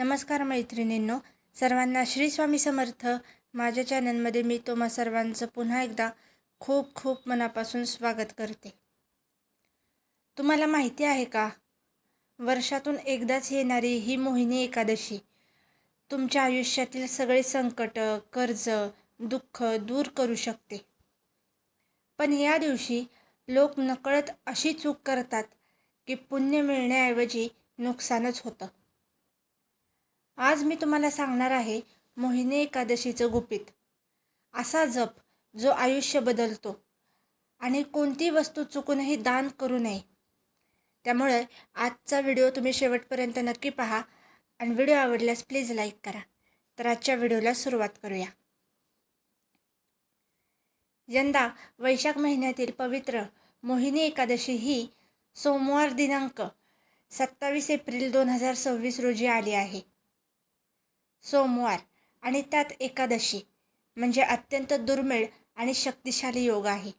नमस्कार मैत्रिणींनो, सर्वांना श्री स्वामी समर्थ. माझ्या चॅनलमध्ये मी तुम्हा सर्वांचं पुन्हा एकदा खूप खूप मनापासून स्वागत करते. तुम्हाला माहिती आहे का, वर्षातून एकदाच येणारी ही मोहिनी एकादशी तुमच्या आयुष्यातील सगळे संकट, कर्ज, दुःख दूर करू शकते. पण या दिवशी लोक नकळत अशी चूक करतात की पुण्य मिळण्याऐवजी नुकसानच होतं. आज मी तुम्हाला सांगणार आहे मोहिनी एकादशीचं गुपित. असा जप जो आयुष्य बदलतो आणि कोणती वस्तू चुकूनही दान करू नये. त्यामुळे आजचा व्हिडिओ तुम्ही शेवटपर्यंत नक्की पहा आणि व्हिडिओ आवडल्यास प्लीज लाईक करा. तर आजच्या व्हिडिओला सुरुवात करूया. यंदा वैशाख महिन्यातील पवित्र मोहिनी एकादशी ही सोमवार दिनांक 27 एप्रिल 2026 रोजी आली आहे. सोमवार आणि त्यात एकादशी म्हणजे अत्यंत दुर्मिळ आणि शक्तिशाली योग आहे.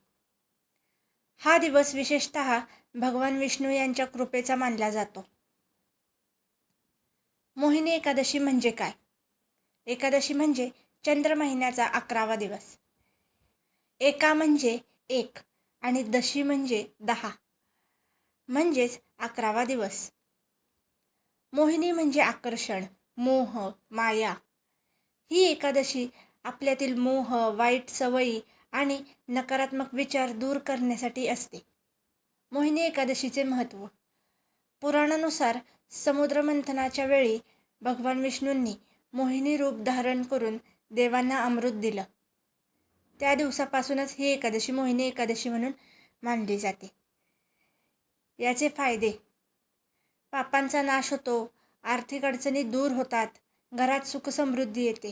हा दिवस विशेषतः भगवान विष्णू यांच्या कृपेचा मानला जातो. मोहिनी एकादशी म्हणजे काय? एकादशी म्हणजे चंद्र महिन्याचा 11वा दिवस. एका म्हणजे एक आणि दशी म्हणजे 10, म्हणजेच 11वा दिवस. मोहिनी म्हणजे आकर्षण, मोह, माया. ही एकादशी आपल्यातील मोह, वाईट सवयी आणि नकारात्मक विचार दूर करण्यासाठी असते. मोहिनी एकादशीचे महत्त्व. पुराणानुसार समुद्रमंथनाच्या वेळी भगवान विष्णूंनी मोहिनी रूप धारण करून देवांना अमृत दिलं. त्या दिवसापासूनच ही एकादशी मोहिनी एकादशी म्हणून मानली जाते. याचे फायदे. पापांचा नाश होतो, आर्थिक अडचणी दूर होतात, घरात सुखसमृद्धी येते.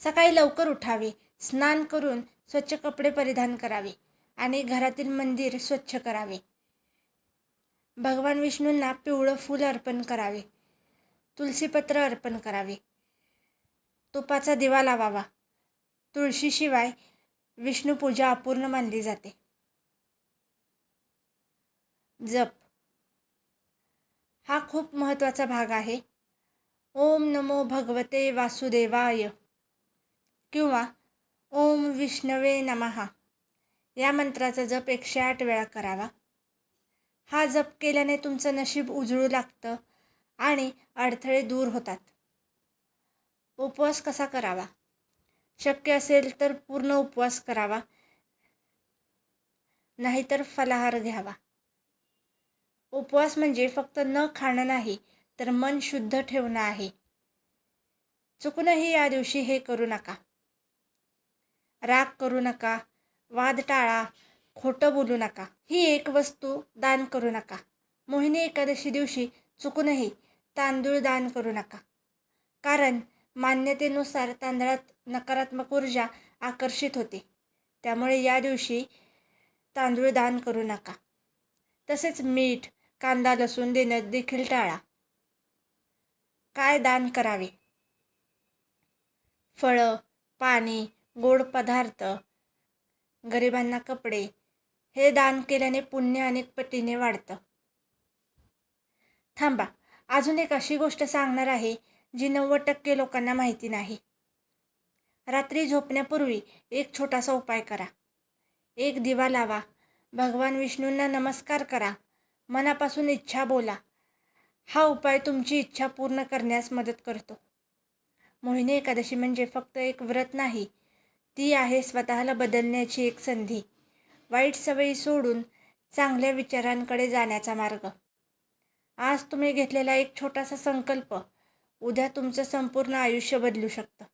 सकाळी लवकर उठावे, स्नान करून स्वच्छ कपडे परिधान करावे आणि घरातील मंदिर स्वच्छ करावे. भगवान विष्णूंना पिवळं फूल अर्पण करावे, तुलसीपत्र अर्पण करावे, तुपाचा दिवा लावावा. तुळशीशिवाय विष्णूपूजा अपूर्ण मानली जाते. जप हा खूप महत्त्वाचा भाग आहे. ओम नमो भगवते वासुदेवाय किंवा ओम विष्णवे नमः या मंत्राचा जप 108 वेळा करावा. हा जप केल्याने तुमचं नशीब उजळू लागतं आणि अडथळे दूर होतात. उपवास कसा करावा? शक्य असेल तर पूर्ण उपवास करावा, नाहीतर फलाहार घ्यावा. उपवास म्हणजे फक्त न खाणं नाही, तर मन शुद्ध ठेवणं आहे. चुकूनही या दिवशी हे करू नका. राग करू नका, वाद टाळा, खोटं बोलू नका. ही एक वस्तू दान करू नका. मोहिनी एकादशी दिवशी चुकूनही तांदूळ दान करू नका, कारण मान्यतेनुसार तांदळात नकारात्मक ऊर्जा आकर्षित होते. त्यामुळे या दिवशी तांदूळ दान करू नका. तसेच मीठ, कांदा, लसूण देणं देखील टाळा. काय दान करावे? फळं, पाणी, गोड पदार्थ, गरिबांना कपडे. हे दान केल्याने पुण्य अनेक पटीने वाढतं. थांबा, अजून एक अशी गोष्ट सांगणार आहे जी 90% लोकांना माहिती नाही. रात्री झोपण्यापूर्वी एक छोटासा उपाय करा. एक दिवा लावा, भगवान विष्णूंना नमस्कार करा, मनापासून इच्छा बोला. हा उपाय तुमची इच्छा पूर्ण करण्यास मदत करतो. मोहिनी एकादशी म्हणजे फक्त एक व्रत नाही, ती आहे स्वतःला बदलण्याची एक संधी. वाईट सवयी सोडून चांगल्या विचारांकडे जाण्याचा मार्ग. आज तुम्ही घेतलेला एक छोटासा संकल्प उद्या तुमचं संपूर्ण आयुष्य बदलू शकतं.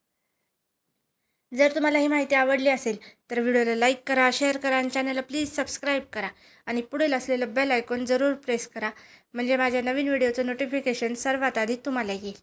जर तुम्हाला ही माहिती आवडली असेल तर व्हिडिओला लाईक करा, शेअर करा आणि चॅनलला प्लीज सबस्क्राईब करा आणि पुढील असलेलं बेल आयकॉन जरूर प्रेस करा, म्हणजे माझ्या नवीन व्हिडिओचं नोटिफिकेशन सर्वात आधी तुम्हाला येईल.